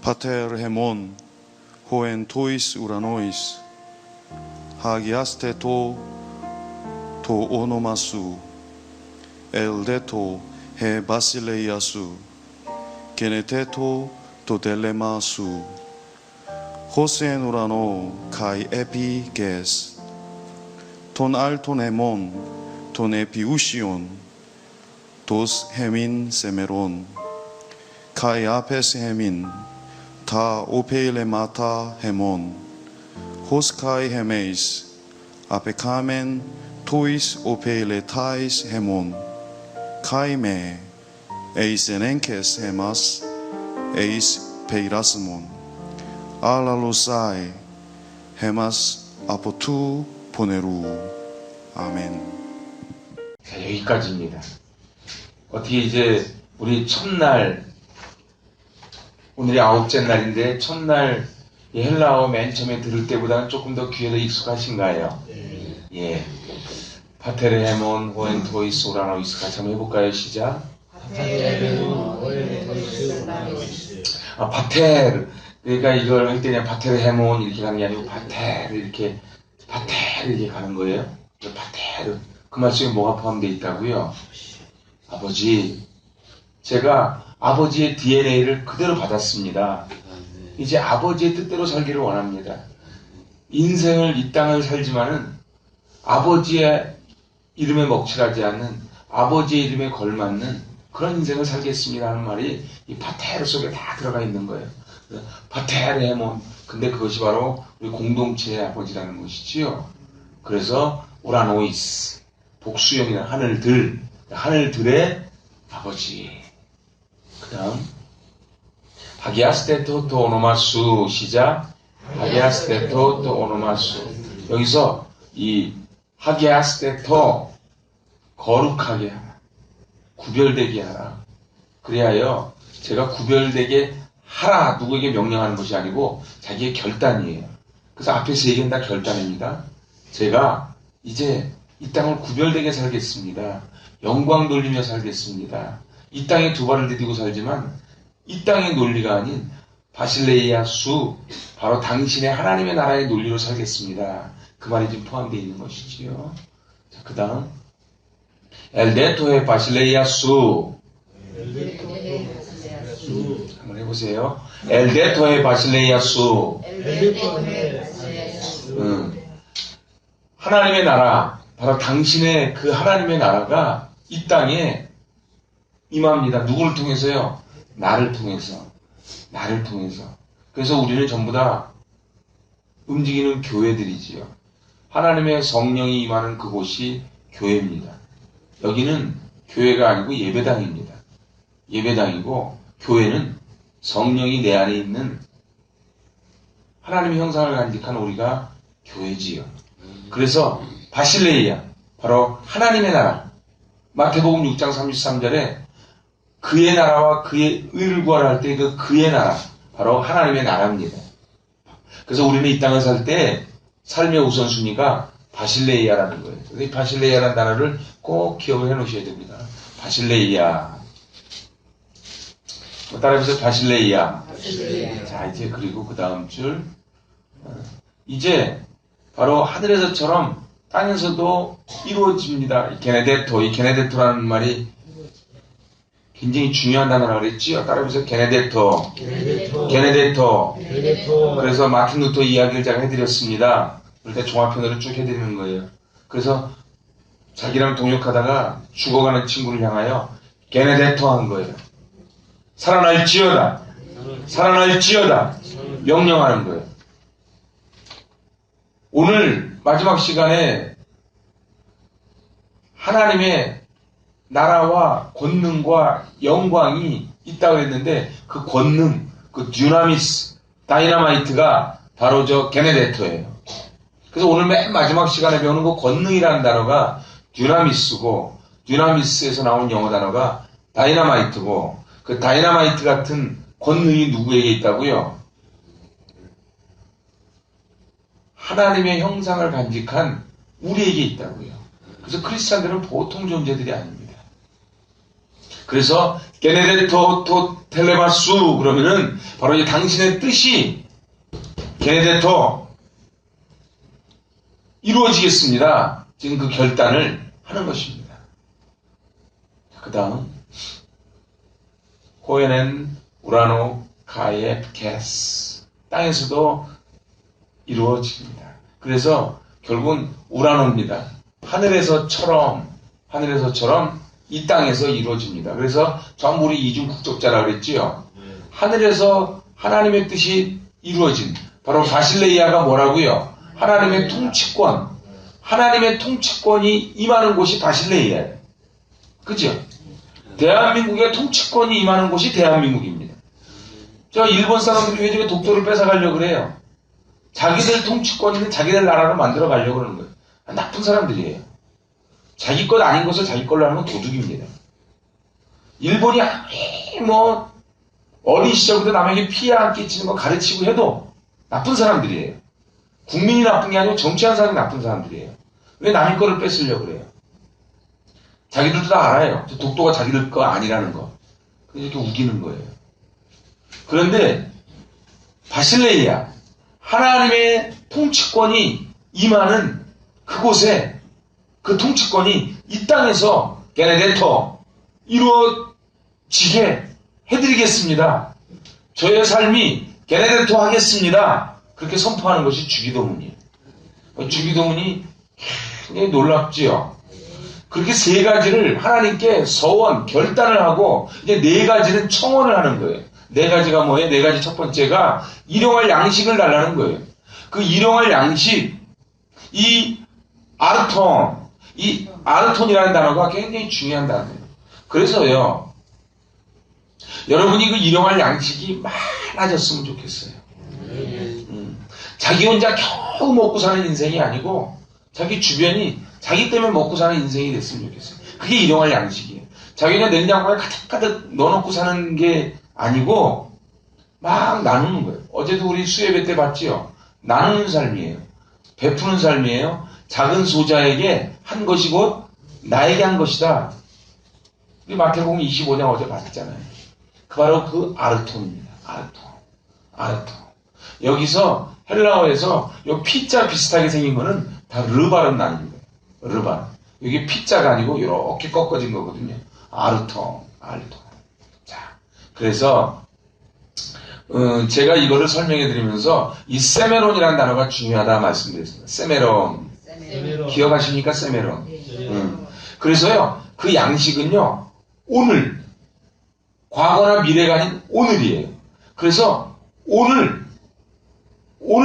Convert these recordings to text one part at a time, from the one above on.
Pater hemon, hoen tois uranois, hagiaste to onomasu, eldeto he basileiasu, geneteto to telemasu, hosen urano kai epi ges, ton alton hemon, ton epiusion, dos hemin semeron, kai apes hemin, ta opeile mata hemon, hos kai hemeis, apekamen tois opeile tais hemon, kai me, eis enenkes hemas, eis peirasmon, 알랄로사이 헤마스 아포투 보네루 아멘. 자, 여기까지입니다. 어떻게 이제 우리 첫날, 오늘이 9째 날인데 첫날 이 헬라어 맨 처음에 들을 때보다는 조금 더 귀에 더 익숙하신가요? 예. 파테르 헤몬 호엔 토이스 오라노이스 같이 한번 해볼까요? 시작. 파테르. 그러니까 이걸 할 때 그냥 파테르 헤몬 이렇게 가는 게 아니고 파테르 이렇게 가는 거예요. 파테르. 그 말씀에 뭐가 포함되어 있다고요? 아버지. 제가 아버지의 DNA를 그대로 받았습니다. 이제 아버지의 뜻대로 살기를 원합니다. 인생을 이 땅을 살지만은 아버지의 이름에 먹칠하지 않는 아버지의 이름에 걸맞는 그런 인생을 살겠습니다 하는 말이 이 파테르 속에 다 들어가 있는 거예요. 파테르 헤몬. 근데 그것이 바로 우리 공동체의 아버지라는 것이지요. 그래서 오라노이스. 복수형이나 하늘들의 아버지. 그 다음 하기아스테토 또 오노마수. 시작. 하기아스테토 또 오노마수. 여기서 이 하기아스테토 거룩하게 하라. 구별되게 하라. 그래야요 제가 구별되게 하라 누구에게 명령하는 것이 아니고 자기의 결단이에요. 그래서 앞에 세 개는 다 결단입니다. 제가 이제 이 땅을 구별되게 살겠습니다. 영광 돌리며 살겠습니다. 이 땅에 두 발을 디디고 살지만 이 땅의 논리가 아닌 바실레이아 수, 바로 당신의 하나님의 나라의 논리로 살겠습니다. 그 말이 지금 포함되어 있는 것이지요. 자, 그 다음 엘데토의 바실레이아 수. 한번 해보세요. 엘데토의 바실레이아 수. 하나님의 나라, 바로 당신의 그 하나님의 나라가 이 땅에 임합니다. 누구를 통해서요? 나를 통해서. 그래서 우리는 전부 다 움직이는 교회들이지요. 하나님의 성령이 임하는 그곳이 교회입니다. 여기는 교회가 아니고 예배당입니다. 예배당이고 교회는 성령이 내 안에 있는 하나님의 형상을 간직한 우리가 교회지요. 그래서 바실레이아, 바로 하나님의 나라. 마태복음 6장 33절에 그의 나라와 그의 의를 구하라 할 때 그의 나라, 바로 하나님의 나라입니다. 그래서 우리는 이 땅을 살 때 삶의 우선순위가 바실레이아라는 거예요. 그래서 이 바실레이아라는 단어를 꼭 기억을 해 놓으셔야 됩니다. 바실레이아. 따라해보세요. 바실레이아. 자, 이제 그리고 그 다음 줄. 이제 바로 하늘에서처럼 땅에서도 이루어집니다. 이 게네데토라는 말이 굉장히 중요한 단어라고 그랬지요. 따라해보세요. 게네데토. 그래서 마틴 루터 이야기를 제가 해드렸습니다. 그럴 때 종합편으로 쭉 해드리는 거예요. 그래서 자기랑 동역하다가 죽어가는 친구를 향하여 게네데토 한 거예요. 살아날지어다. 명령하는 거예요. 오늘 마지막 시간에 하나님의 나라와 권능과 영광이 있다고 했는데 그 권능, 그 듀나미스, 다이나마이트가 바로 저 게네데토예요. 그래서 오늘 맨 마지막 시간에 배우는 그 권능이라는 단어가 듀나미스고 듀나미스에서 나온 영어 단어가 다이나마이트고 그 다이나마이트 같은 권능이 누구에게 있다고요? 하나님의 형상을 간직한 우리에게 있다고요. 그래서 크리스찬들은 보통 존재들이 아닙니다. 그래서 게네데토 토 텔레마수 그러면은 바로 이 당신의 뜻이 게네데토 이루어지겠습니다. 지금 그 결단을 하는 것입니다. 그 다음 호에넨 우라노 가에 게스 땅에서도 이루어집니다. 그래서 결국은 우라노입니다. 하늘에서처럼 이 땅에서 이루어집니다. 그래서 전부 우리 이중 국적자라고 그랬지요. 하늘에서 하나님의 뜻이 이루어진 바로 바실레이아가 뭐라고요? 하나님의 통치권이 임하는 곳이 바실레이아예요. 그죠? 대한민국의 통치권이 임하는 곳이 대한민국입니다. 저 일본 사람들이 왜 저게 독도를 뺏어가려고 그래요? 자기들 통치권 있는 자기들 나라를 만들어 가려고 그러는 거예요. 나쁜 사람들이에요. 자기 것 아닌 것을 자기 걸로 하는 건 도둑입니다. 일본이 어린 시절부터 남에게 피해 안 끼치는 거 가르치고 해도 나쁜 사람들이에요. 국민이 나쁜 게 아니고 정치하는 사람이 나쁜 사람들이에요. 왜 남의 거를 뺏으려고 그래요? 자기들도 다 알아요. 독도가 자기들 거 아니라는 거. 그래서 이렇게 우기는 거예요. 그런데 바실레이아 하나님의 통치권이 임하는 그곳에 그 통치권이 이 땅에서 게네데토 이루어지게 해드리겠습니다. 저의 삶이 게네데토 하겠습니다. 그렇게 선포하는 것이 주기도문이에요. 주기도문이 굉장히 놀랍지요. 그렇게 세 가지를 하나님께 서원, 결단을 하고 이제 네 가지는 청원을 하는 거예요. 네 가지가 뭐예요? 네 가지 첫 번째가 일용할 양식을 달라는 거예요. 그 일용할 양식, 이 아르톤이라는 단어가 굉장히 중요한 단어예요. 그래서요, 여러분이 그 일용할 양식이 많아졌으면 좋겠어요. 자기 혼자 겨우 먹고 사는 인생이 아니고 자기 주변이 자기 때문에 먹고 사는 인생이 됐으면 좋겠어요. 그게 일용할 양식이에요. 자기가 냉장고에 가득가득 넣어놓고 사는 게 아니고 막 나누는 거예요. 어제도 우리 수예배 때 봤지요. 나누는 삶이에요. 베푸는 삶이에요. 작은 소자에게 한 것이 곧 나에게 한 것이다. 우리 마태복음 25장 어제 봤잖아요. 바로 그 아르톤입니다. 아르톤. 여기서 헬라어에서 요 피자 비슷하게 생긴 거는 다 르바름 나는 거예요. 르바름. 이게 피자가 아니고 이렇게 꺾어진 거거든요. 아르톤. 자, 그래서 제가 이거를 설명해 드리면서 이 세메론이라는 단어가 중요하다 말씀드렸습니다. 세메론. 기억하십니까? 세메론. 그래서요, 그 양식은요, 오늘, 과거나 미래가 아닌 오늘이에요. 그래서 오늘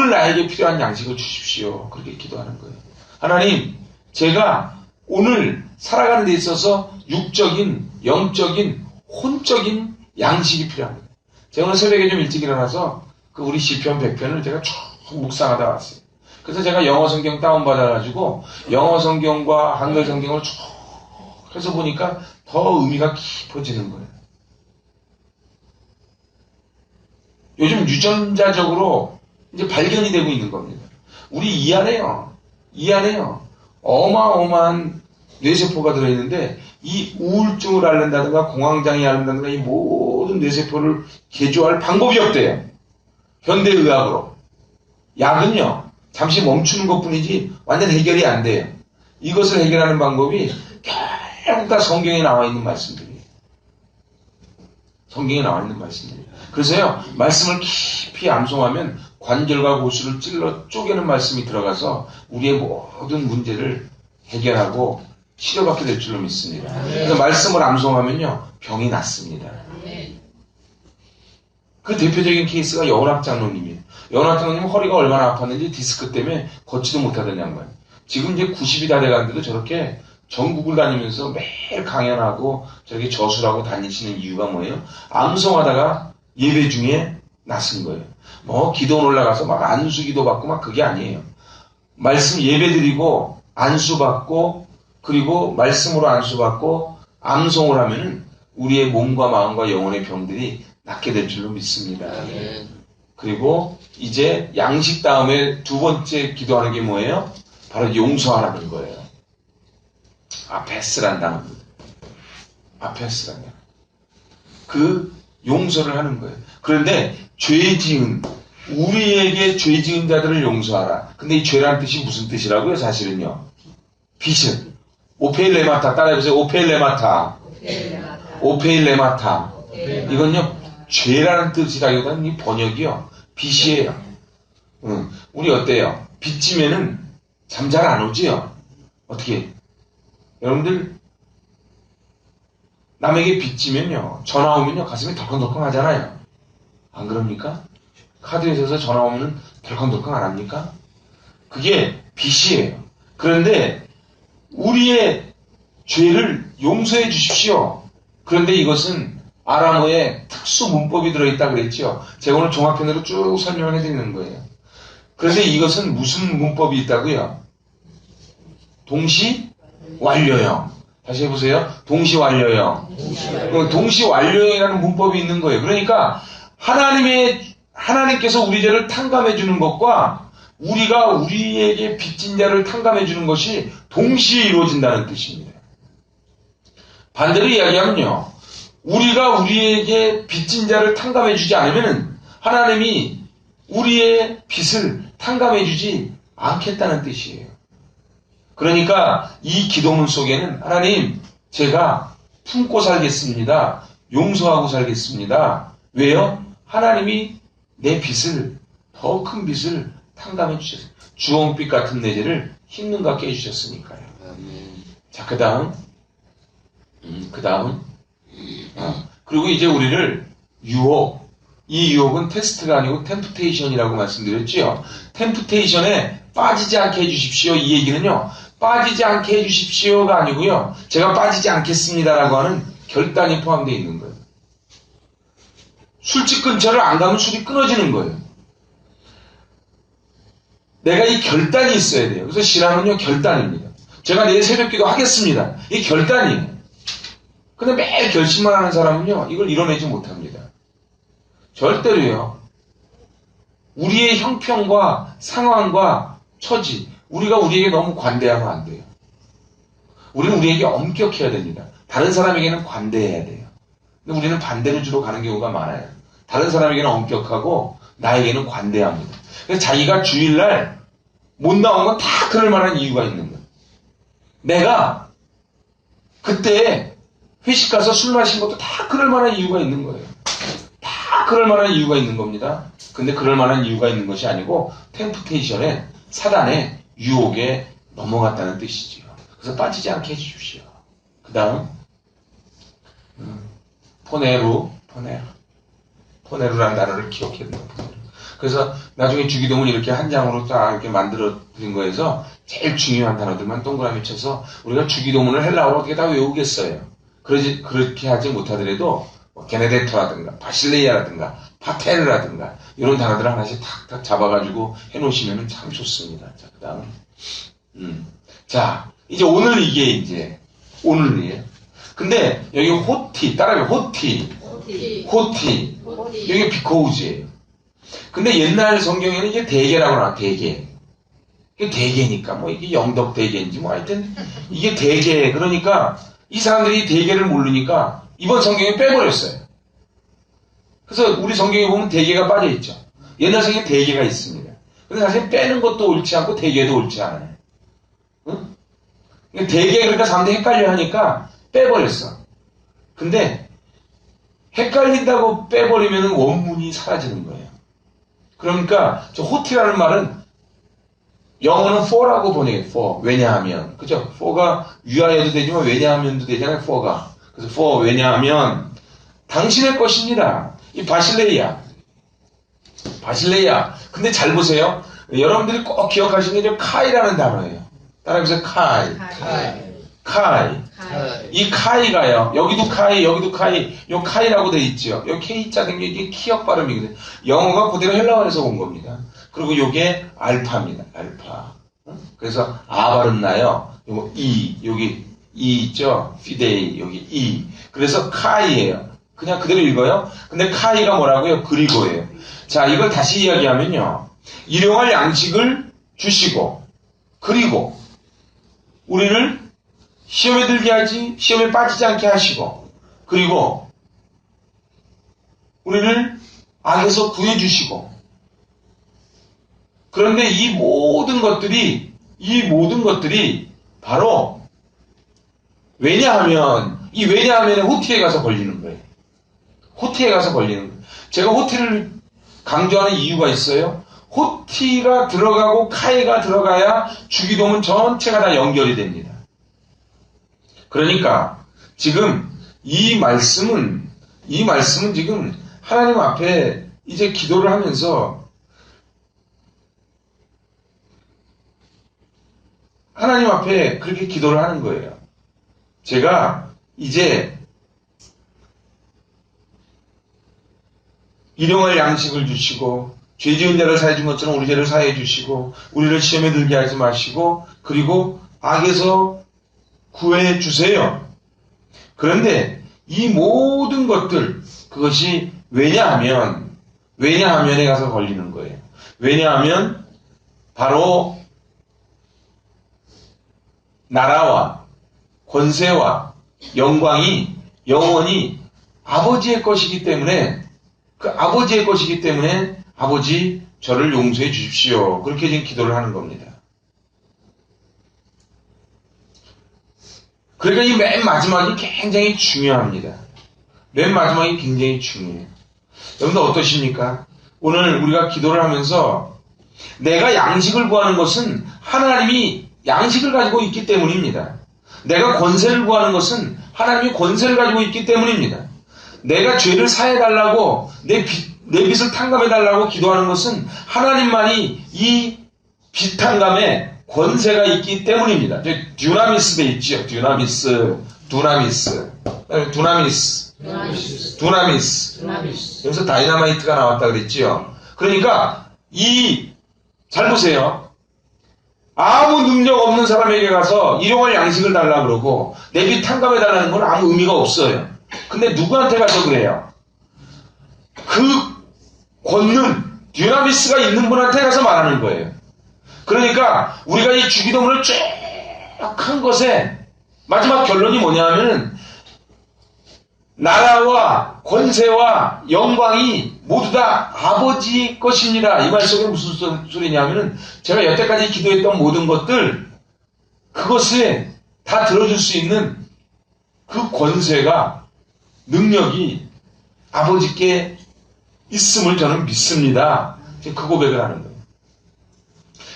나에게 필요한 양식을 주십시오. 그렇게 기도하는 거예요. 하나님, 제가 오늘 살아가는 데 있어서 육적인, 영적인, 혼적인 양식이 필요합니다. 제가 오늘 새벽에 좀 일찍 일어나서 그 우리 시편 100편을 제가 쭉 묵상하다 왔어요. 그래서 제가 영어 성경 다운받아가지고 영어 성경과 한글 성경을 쭉 해서 보니까 더 의미가 깊어지는 거예요. 요즘 유전자적으로 이제 발견이 되고 있는 겁니다. 우리 이 안에요. 어마어마한 뇌세포가 들어있는데 이 우울증을 앓는다든가 공황장애 앓는다든가 이 모든 뇌세포를 개조할 방법이 없대요. 현대의학으로. 약은요. 잠시 멈추는 것뿐이지 완전 해결이 안 돼요. 이것을 해결하는 방법이 결국 다 성경에 나와 있는 말씀들이에요. 그래서요. 말씀을 깊이 암송하면 관절과 고수를 찔러 쪼개는 말씀이 들어가서 우리의 모든 문제를 해결하고 치료받게 될 줄로 믿습니다. 그래서 말씀을 암송하면요. 병이 낫습니다. 그 대표적인 케이스가 여운학 장로님이에요. 여운학 장로님은 허리가 얼마나 아팠는지 디스크 때문에 걷지도 못하던 양반. 지금 이제 90이 다 돼가는데도 저렇게 전국을 다니면서 매일 강연하고 저렇게 저술하고 다니시는 이유가 뭐예요? 암송하다가 예배 중에 낫은 거예요. 뭐 기도원 올라가서 막 안수 기도 받고 막 그게 아니에요. 말씀 예배 드리고 안수 받고 그리고 말씀으로 안수 받고 암송을 하면은 우리의 몸과 마음과 영혼의 병들이 낫게 될 줄로 믿습니다. 그리고 이제 양식 다음에 두 번째 기도하는 게 뭐예요? 바로 용서하라는 거예요. 아페스란 단어입니다. 아페스란 단어. 그 용서를 하는 거예요. 그런데 죄 지은, 우리에게 죄 지은 자들을 용서하라. 근데 이 죄라는 뜻이 무슨 뜻이라고요? 사실은요. 빚은. 오페일레마타. 따라해보세요. 오페일레마타. 오페일레마타. 이건요, 죄라는 뜻이라기보다는 이 번역이요. 빚이에요. 우리 어때요? 빚지면은 잠 잘 안 오지요? 어떻게? 여러분들, 남에게 빚지면요, 전화 오면요, 가슴이 덜컹덜컹 하잖아요. 안 그럽니까? 카드에서 전화 오면 덜컹덜컹 안 합니까? 그게 빚이에요. 그런데 우리의 죄를 용서해 주십시오. 그런데 이것은 아람어에 특수 문법이 들어있다 그랬죠. 제가 오늘 종합편으로 쭉 설명을 해드리는 거예요. 그런데 이것은 무슨 문법이 있다고요? 동시 완료형. 다시 해보세요. 동시 완료형. 동시 완료형이라는 문법이 있는 거예요. 그러니까 하나님께서 우리 죄를 탕감해 주는 것과 우리가 우리에게 빚진 자를 탕감해 주는 것이 동시에 이루어진다는 뜻입니다. 반대로 이야기하면요, 우리가 우리에게 빚진 자를 탕감해 주지 않으면 하나님이 우리의 빚을 탕감해 주지 않겠다는 뜻이에요. 그러니까 이 기도문 속에는 하나님, 제가 품고 살겠습니다. 용서하고 살겠습니다. 왜요? 하나님이 내 빚을, 더 큰 빚을 탕감해 주셨어요. 주홍빛 같은 내 죄를 힘든 같게 해주셨으니까요. 자, 그 다음. 그리고 이제 우리를 유혹. 이 유혹은 테스트가 아니고 템프테이션이라고 말씀드렸지요. 템프테이션에 빠지지 않게 해주십시오. 이 얘기는요, 빠지지 않게 해주십시오가 아니고요, 제가 빠지지 않겠습니다라고 하는 결단이 포함되어 있는 거예요. 술집 근처를 안 가면 술이 끊어지는 거예요. 내가 이 결단이 있어야 돼요. 그래서 신앙은요, 결단입니다. 제가 내일 새벽기도 하겠습니다. 이 결단이에요. 근데 매일 결심만 하는 사람은요, 이걸 이뤄내지 못합니다. 절대로요, 우리의 형편과 상황과 처지, 우리가 우리에게 너무 관대하면 안 돼요. 우리는 우리에게 엄격해야 됩니다. 다른 사람에게는 관대해야 돼요. 근데 우리는 반대로 주로 가는 경우가 많아요. 다른 사람에게는 엄격하고 나에게는 관대합니다. 그래서 자기가 주일날 못 나온 건 다 그럴 만한 이유가 있는 거예요. 내가 그때 회식 가서 술 마신 것도 다 그럴 만한 이유가 있는 거예요. 다 그럴 만한 이유가 있는 겁니다. 근데 그럴 만한 이유가 있는 것이 아니고 템프테이션에, 사단의 유혹에 넘어갔다는 뜻이지요. 그래서 빠지지 않게 해주십시오. 그 다음 포네루라는 단어를 기억해야 돼요. 그래서 나중에 주기도문 이렇게 한 장으로 딱 이렇게 만들어 드린 거에서 제일 중요한 단어들만 동그라미 쳐서 우리가 주기도문을 헬라어로 어떻게 다 외우겠어요. 그렇게 하지 못하더라도 게네데토라든가 바실레이아라든가 파테르라든가 이런 단어들 하나씩 탁탁 잡아가지고 해놓으시면 참 좋습니다. 자, 그 다음. 자, 이제 오늘 이게 이제 오늘이에요. 근데 여기 호티, 따라해 호티. 여기 비코우즈예요. 근데 옛날 성경에는 이게 대개라고 나와, 대개. 이게 대개니까, 뭐 이게 영덕 대개인지 뭐 하여튼 이게 대개. 그러니까 이 사람들이 대개를 모르니까 이번 성경에 빼버렸어요. 그래서 우리 성경에 보면 대개가 빠져있죠. 옛날 성경에 대개가 있습니다. 근데 사실 빼는 것도 옳지 않고 대개도 옳지 않아요. 응? 대개, 그러니까 사람들이 헷갈려 하니까 빼버렸어. 근데 헷갈린다고 빼버리면 원문이 사라지는 거예요. 그러니까 저 호티라는 말은 영어는 for라고 번역해요. for. 왜냐하면. 그죠? for가 위하여도 되지만 왜냐하면도 되잖아요. for가. 그래서 for, 왜냐하면 당신의 것입니다. 이 바실레이아. 근데 잘 보세요. 여러분들이 꼭 기억하시는 게 카이라는 단어예요. 따라해보세요. 카이. 이 카이가요. 여기도 카이. 요 카이라고 돼 있죠. 요 K자 된 게 이게 키역 발음이거든요. 영어가 그대로 헬라어에서 온 겁니다. 그리고 요게 알파입니다. 알파. 그래서 아 발음 나요. 요거 이, 여기 이 있죠. 피데이, 여기 이. 그래서 카이예요. 그냥 그대로 읽어요. 근데 카이가 뭐라고요? 그리고예요. 자, 이걸 다시 이야기하면요. 일용할 양식을 주시고, 그리고 우리를 시험에 들게 하지, 시험에 빠지지 않게 하시고, 그리고 우리를 악에서 구해주시고, 그런데 이 모든 것들이 바로 왜냐하면 호티에 가서 걸리는 거예요. 호티에 가서 걸리는 거예요. 제가 호티를 강조하는 이유가 있어요. 호티가 들어가고 카이가 들어가야 주기도문 전체가 다 연결이 됩니다. 그러니까 지금 이 말씀은 지금 하나님 앞에 이제 기도를 하면서 하나님 앞에 그렇게 기도를 하는 거예요. 제가 이제 일용할 양식을 주시고 죄 지은 자를 사해 준 것처럼 우리 죄를 사해 주시고 우리를 시험에 들게 하지 마시고 그리고 악에서 구해 주세요. 그런데 이 모든 것들 그것이 왜냐하면에 가서 걸리는 거예요. 왜냐하면 바로 나라와 권세와 영광이 영원히 아버지의 것이기 때문에 아버지 저를 용서해 주십시오. 그렇게 지금 기도를 하는 겁니다. 그러니까 이 맨 마지막이 굉장히 중요합니다. 맨 마지막이 굉장히 중요해요. 여러분들 어떠십니까? 오늘 우리가 기도를 하면서 내가 양식을 구하는 것은 하나님이 양식을 가지고 있기 때문입니다. 내가 권세를 구하는 것은 하나님이 권세를 가지고 있기 때문입니다. 내가 죄를 사해달라고 내 빚을 탕감해달라고 기도하는 것은 하나님만이 이 빚 탕감에 권세가 있기 때문입니다. 듀나미스 돼 있죠. 듀나미스. 여기서 다이너마이트가 나왔다 그랬지요. 그러니까 잘 보세요. 아무 능력 없는 사람에게 가서 일용할 양식을 달라 그러고 내 빚 탕감해 달라는 건 아무 의미가 없어요. 근데 누구한테 가서 그래요? 그 권능, 듀나미스가 있는 분한테 가서 말하는 거예요. 그러니까 우리가 이 주기도문을 쭉 한 것에 마지막 결론이 뭐냐면은 나라와 권세와 영광이 모두 다 아버지 것입니다. 이 말 속에 무슨 소리냐면은 제가 여태까지 기도했던 모든 것들 그것에 다 들어줄 수 있는 그 권세가 능력이 아버지께 있음을 저는 믿습니다. 그 고백을 하는 거예요.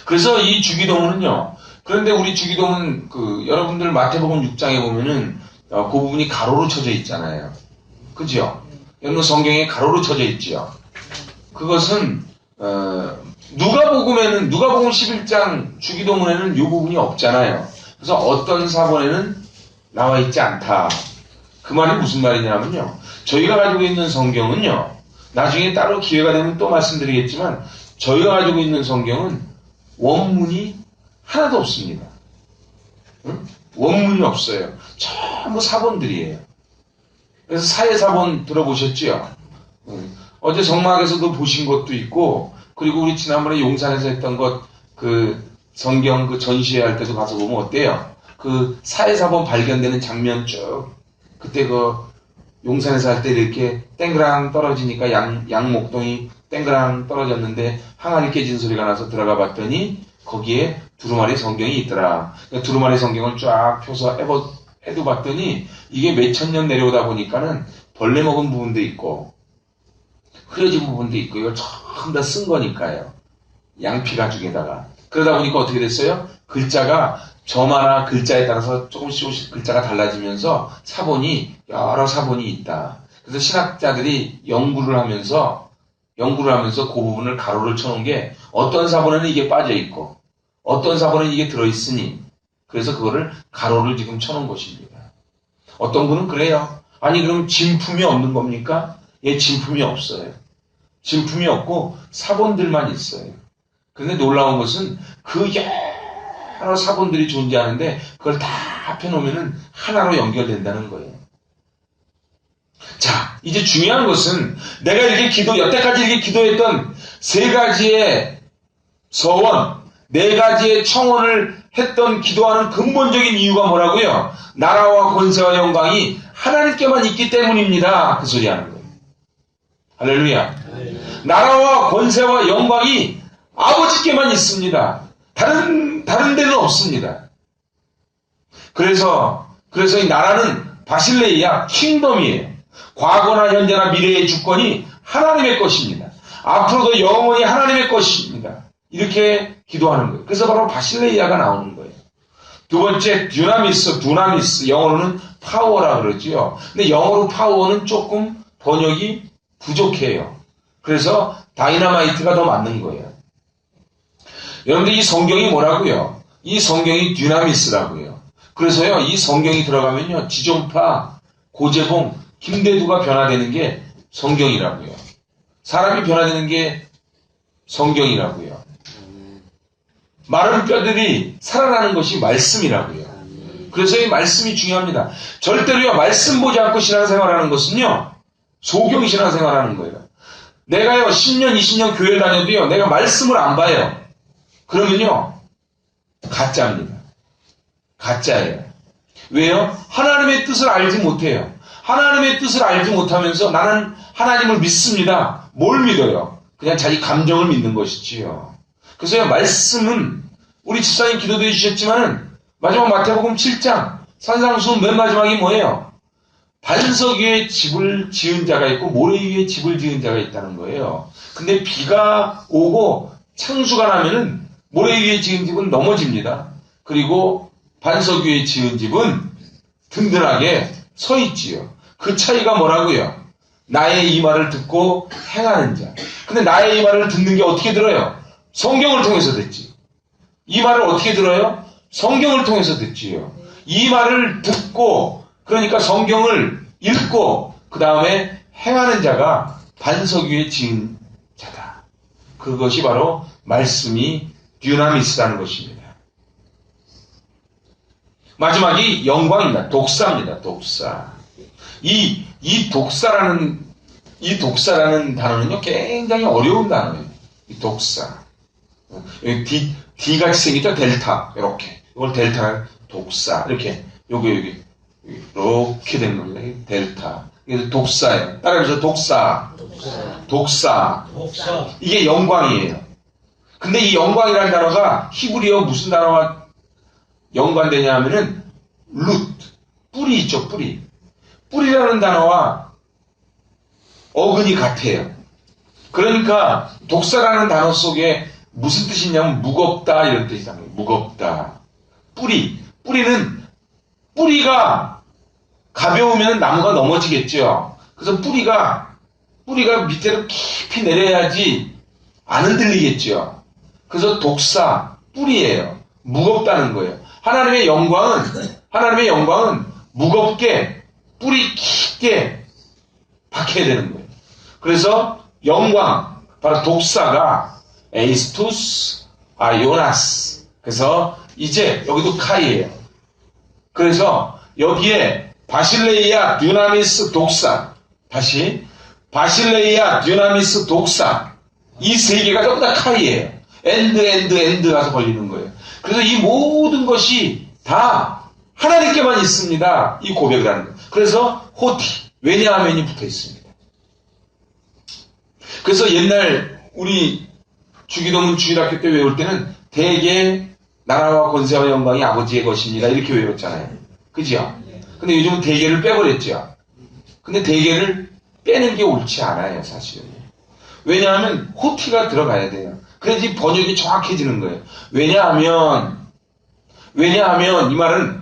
그래서 이 주기도문은요. 그런데 우리 주기도문 여러분들 마태복음 6장에 보면은 그 부분이 가로로 쳐져 있잖아요. 그죠? 여러분 성경에 가로로 쳐져 있지요. 그것은 누가복음 11장 주기도문에는 이 부분이 없잖아요. 그래서 어떤 사본에는 나와 있지 않다. 그 말이 무슨 말이냐면요. 저희가 가지고 있는 성경은요. 나중에 따로 기회가 되면 또 말씀드리겠지만 저희가 가지고 있는 성경은 원문이 하나도 없습니다. 응? 원문이 없어요. 전부 사본들이에요. 그래서 사회사본 들어보셨죠? 어제 성막에서도 보신 것도 있고 그리고 우리 지난번에 용산에서 했던 것 성경 전시회할 때도 가서 보면 어때요? 그 사회사본 발견되는 장면 쭉 그때 용산에서 할 때 이렇게 땡그랑 떨어지니까 양목동이 땡그랑 떨어졌는데 항아리 깨진 소리가 나서 들어가 봤더니 거기에 두루마리 성경이 있더라. 그러니까 두루마리 성경을 쫙 펴서 해도 봤더니 이게 몇천 년 내려오다 보니까는 벌레 먹은 부분도 있고 흐려진 부분도 있고 이걸 전부 다 쓴 거니까요. 양피 가죽에다가. 그러다 보니까 어떻게 됐어요? 글자가 저마나 글자에 따라서 조금씩 글자가 달라지면서 여러 사본이 있다. 그래서 신학자들이 연구를 하면서 그 부분을 가로를 쳐놓은 게 어떤 사본에는 이게 빠져있고 어떤 사본에는 이게 들어있으니 그래서 그거를 가로를 지금 쳐놓은 것입니다. 어떤 분은 그래요. 아니 그럼 진품이 없는 겁니까? 예, 진품이 없어요. 진품이 없고 사본들만 있어요. 그런데 놀라운 것은 그 여러 사본들이 존재하는데 그걸 다 합해놓으면 하나로 연결된다는 거예요. 자, 이제 중요한 것은 내가 여태까지 이렇게 기도했던 세 가지의 서원, 네 가지의 청원을 했던 기도하는 근본적인 이유가 뭐라고요? 나라와 권세와 영광이 하나님께만 있기 때문입니다. 그 소리 하는 거예요. 할렐루야. 나라와 권세와 영광이 아버지께만 있습니다. 다른 데는 없습니다. 그래서 이 나라는 바실레이아 킹덤이에요. 과거나 현재나 미래의 주권이 하나님의 것입니다. 앞으로도 영원히 하나님의 것입니다. 이렇게 기도하는 거예요. 그래서 바로 바실레이아가 나오는 거예요. 두 번째, 두나미스, 영어로는 파워라 그러지요. 근데 영어로 파워는 조금 번역이 부족해요. 그래서 다이너마이트가 더 맞는 거예요. 여러분들 이 성경이 뭐라고요? 이 성경이 듀나미스라고요. 그래서요, 이 성경이 들어가면요, 지존파, 고재봉, 김대두가 변화되는 게 성경이라고요. 사람이 변화되는 게 성경이라고요. 마른 뼈들이 살아나는 것이 말씀이라고요. 그래서 이 말씀이 중요합니다. 절대로요, 말씀 보지 않고 신앙생활하는 것은요, 소경 신앙생활하는 거예요. 내가요, 10년, 20년 교회를 다녀도요, 내가 말씀을 안 봐요. 그러면요, 가짜입니다. 가짜예요. 왜요? 하나님의 뜻을 알지 못해요. 하나님의 뜻을 알지 못하면서 나는 하나님을 믿습니다. 뭘 믿어요? 그냥 자기 감정을 믿는 것이지요. 그래서 말씀은 우리 집사님 기도도 해주셨지만은 마지막 마태복음 7장 산상수훈 맨 마지막이 뭐예요? 반석 위에 집을 지은 자가 있고 모래 위에 집을 지은 자가 있다는 거예요. 근데 비가 오고 창수가 나면은 모래 위에 지은 집은 넘어집니다. 그리고 반석 위에 지은 집은 든든하게 서 있지요. 그 차이가 뭐라고요? 나의 이 말을 듣고 행하는 자. 근데 나의 이 말을 듣는 게 어떻게 들어요? 성경을 통해서 듣지. 이 말을 어떻게 들어요? 성경을 통해서 듣지요. 이 말을 듣고, 그러니까 성경을 읽고, 그 다음에 행하는 자가 반석 위에 지은 자다. 그것이 바로 말씀이 듀나미스라는 것입니다. 마지막이 영광입니다. 독사입니다. 독사. 이 독사라는 단어는요, 굉장히 어려운 단어예요. 이 독사. 여기 D같이 생기죠? 델타. 이렇게. 이걸 델타, 독사. 이렇게. 여기. 이렇게 된 겁니다. 델타. 이게 독사예요. 따라해서 독사. 이게 영광이에요. 근데 이 영광이라는 단어가 히브리어 무슨 단어와 연관되냐 하면은 뿌리 있죠, 뿌리. 뿌리라는 단어와 어근이 같아요. 그러니까 독사라는 단어 속에 무슨 뜻이 있냐면 무겁다 이런 뜻이잖아요. 무겁다. 뿌리는 뿌리가 가벼우면 나무가 넘어지겠죠. 그래서 뿌리가 밑으로 깊이 내려야지 안 흔들리겠죠. 그래서 독사, 뿌리예요. 무겁다는 거예요. 하나님의 영광은 무겁게 뿌리 깊게 박혀야 되는 거예요. 그래서 영광, 바로 독사가 에이스투스, 요나스. 그래서 이제 여기도 카이예요. 그래서 여기에 바실레이아, 듀나미스, 독사. 다시 바실레이아, 듀나미스, 독사. 이 세 개가 전부 다 카이예요. 엔드 가서 걸리는 거예요. 그래서 이 모든 것이 다 하나님께만 있습니다. 이 고백을 하는 거예요. 그래서 호티, 왜냐하면이 붙어 있습니다. 그래서 옛날 우리 주기도문 주일학교 때 외울 때는 대개 나라와 권세와 영광이 아버지의 것입니다. 이렇게 외웠잖아요. 그죠? 근데 요즘은 대개를 빼버렸죠. 근데 대개를 빼는 게 옳지 않아요, 사실은. 왜냐하면 호티가 들어가야 돼요. 그래야지 번역이 정확해지는 거예요. 왜냐하면 이 말은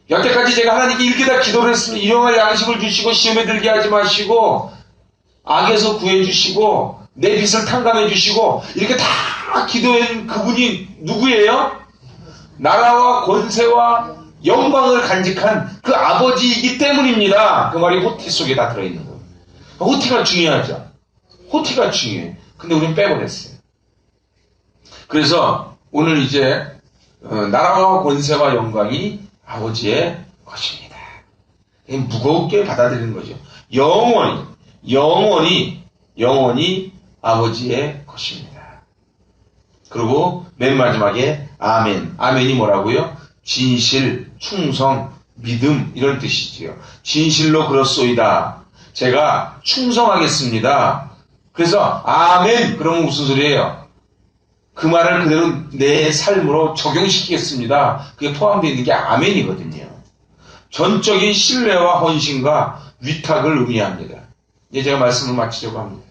여태까지 제가 하나님께 이렇게 다 기도를 했으면 일용할 양식을 주시고 시험에 들게 하지 마시고 악에서 구해주시고 내 빚을 탕감해 주시고 이렇게 다 기도한 그분이 누구예요? 나라와 권세와 영광을 간직한 그 아버지이기 때문입니다. 그 말이 호티 속에 다 들어있는 거예요. 호티가 중요하죠. 호티가 중요해요. 근데 우리는 빼버렸어요. 그래서 오늘 이제 나라와 권세와 영광이 아버지의 것입니다. 무겁게 받아들이는 거죠. 영원히 아버지의 것입니다. 그리고 맨 마지막에 아멘. 아멘이 뭐라고요? 진실, 충성, 믿음 이런 뜻이지요. 진실로 그렇소이다. 제가 충성하겠습니다. 그래서 아멘 그러면 무슨 소리예요? 그 말을 그대로 내 삶으로 적용시키겠습니다. 그게 포함되어 있는 게 아멘이거든요. 전적인 신뢰와 헌신과 위탁을 의미합니다. 이제 제가 말씀을 마치려고 합니다.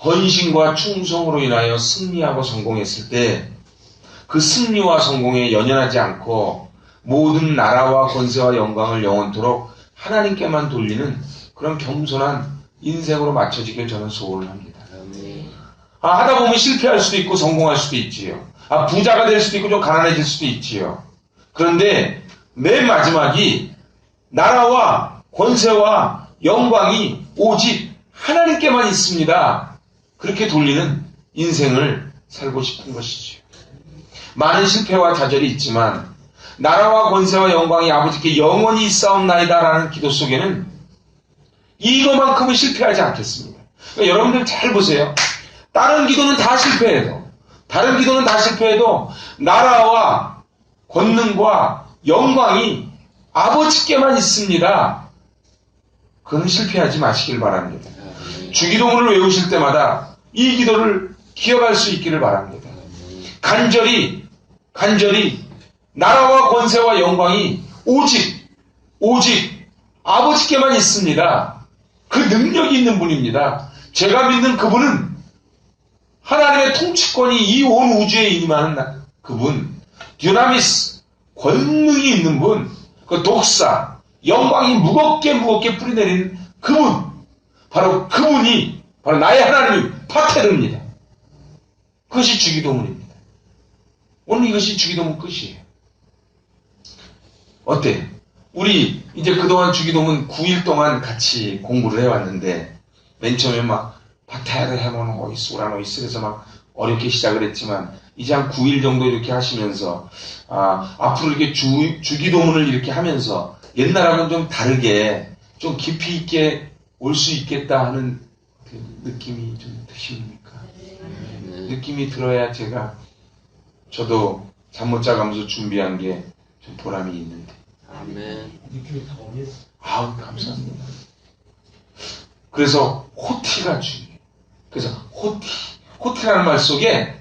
헌신과 충성으로 인하여 승리하고 성공했을 때 그 승리와 성공에 연연하지 않고 모든 나라와 권세와 영광을 영원토록 하나님께만 돌리는 그런 겸손한 인생으로 맞춰지길 저는 소원을 합니다. 하다 보면 실패할 수도 있고 성공할 수도 있지요. 부자가 될 수도 있고 좀 가난해질 수도 있지요. 그런데 맨 마지막이 나라와 권세와 영광이 오직 하나님께만 있습니다. 그렇게 돌리는 인생을 살고 싶은 것이지요. 많은 실패와 좌절이 있지만 나라와 권세와 영광이 아버지께 영원히 있사옵나이다라는 기도 속에는 이거만큼은 실패하지 않겠습니다. 그러니까 여러분들 잘 보세요. 다른 기도는 다 실패해도 나라와 권능과 영광이 아버지께만 있습니다. 그건 실패하지 마시길 바랍니다. 주기도문을 외우실 때마다 이 기도를 기억할 수 있기를 바랍니다. 간절히 나라와 권세와 영광이 오직 아버지께만 있습니다. 그 능력이 있는 분입니다. 제가 믿는 그분은 하나님의 통치권이 이 온 우주에 임하는 그분, 듀나미스, 권능이 있는 분, 그 독사, 영광이 무겁게 뿌리내리는 그분, 바로 그분이 바로 나의 하나님 파테르입니다. 그것이 주기도문입니다. 오늘 이것이 주기도문 끝이에요. 어때? 우리 이제 그동안 주기도문 9일 동안 같이 공부를 해왔는데 맨 처음에 막 파테르 헤모노이스 우라노이스 그래서 막 어렵게 시작을 했지만 이제 한 9일 정도 이렇게 하시면서 앞으로 이렇게 주기도문을 이렇게 하면서 옛날하고는 좀 다르게 좀 깊이 있게 올 수 있겠다 하는 그 느낌이 좀 드십니까? 느낌이 들어야 저도 잠 못 자가면서 준비한 게 좀 보람이 있는데. 아멘. 느낌이 다 오네. 감사합니다. 그래서 호티가 중요해요. 그래서 호티라는 말 속에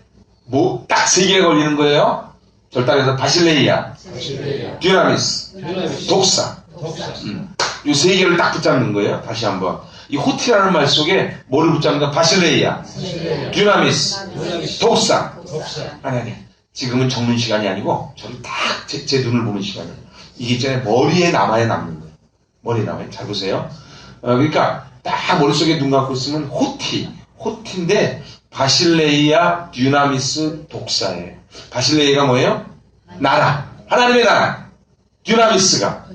딱 3개가 걸리는 거예요. 절단해서 바실레이아, 듀나미스, 독사. 이 3개를 딱 붙잡는 거예요. 다시 한번. 이 호티라는 말 속에 뭐를 붙잡는가? 바실레이아, 듀나미스, 독사. 아니. 지금은 적는 시간이 아니고 저를 딱 제 눈을 보는 시간이에요. 이게 있잖아요. 머리에 남는 거예요. 머리에 남아요. 잘 보세요. 그러니까 딱 머릿속에 눈 감고 있으면 호티인데 바실레이아, 듀나미스, 독사예요. 바실레이아가 뭐예요? 나라. 하나님의 나라. 듀나미스가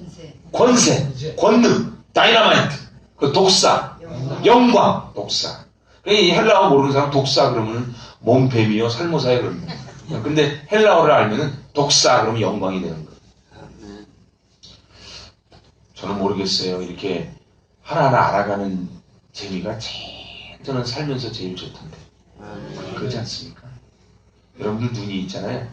권세, 권능, 다이너마이트. 그 독사, 영광, 독사. 이 헬라어 모르는 사람 독사 그러면 몸뱀이요, 살모사에 그럽니다. 근데 헬라어를 알면은 독사 그러면 영광이 되는 거예요. 저는 모르겠어요. 이렇게 하나하나 알아가는 재미가 저는 살면서 제일 좋던데. 그렇지 않습니까? 여러분들 눈이 있잖아요.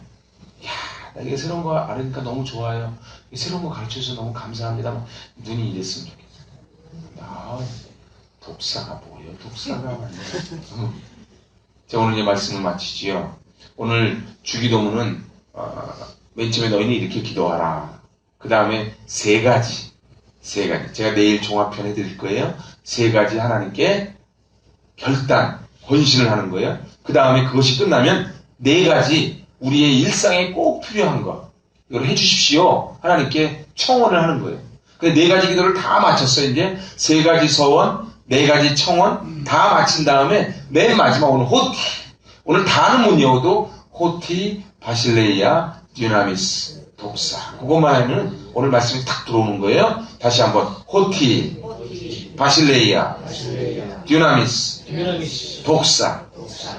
나 이게 새로운 거 알으니까 너무 좋아요. 새로운 거 가르쳐줘서 너무 감사합니다. 눈이 이랬으면 좋겠어요. 독사가 뭐예요? 독사가 맞네. 제가 오늘 이제 말씀을 마치지요. 오늘 주기도문은 맨 처음에 너희는 이렇게 기도하라. 그 다음에 3가지. 제가 내일 종합편 해드릴 거예요. 3가지 하나님께 결단, 헌신을 하는 거예요. 그 다음에 그것이 끝나면 4가지 우리의 일상에 꼭 필요한 것. 이걸 해주십시오. 하나님께 청원을 하는 거예요. 그 4가지 기도를 다 마쳤어요. 이제 3가지 서원, 4가지 청원 다 마친 다음에 맨 마지막 호티. 오늘 다는 못 외워도 호티, 바실레이아, 듀나미스, 독사. 그것만 하면 오늘 말씀이 탁 들어오는 거예요. 다시 한번 호티, 바실레이아, 듀나미스, 독사.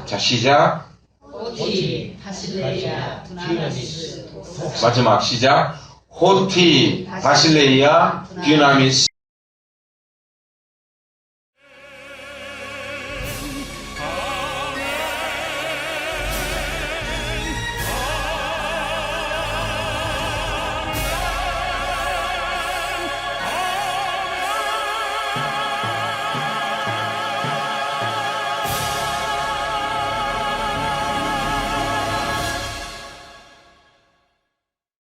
자, 시작. 호티, 바실레이아, 듀나미스, 독사. 마지막 시작. 호티, 바실레이아, 듀나미스.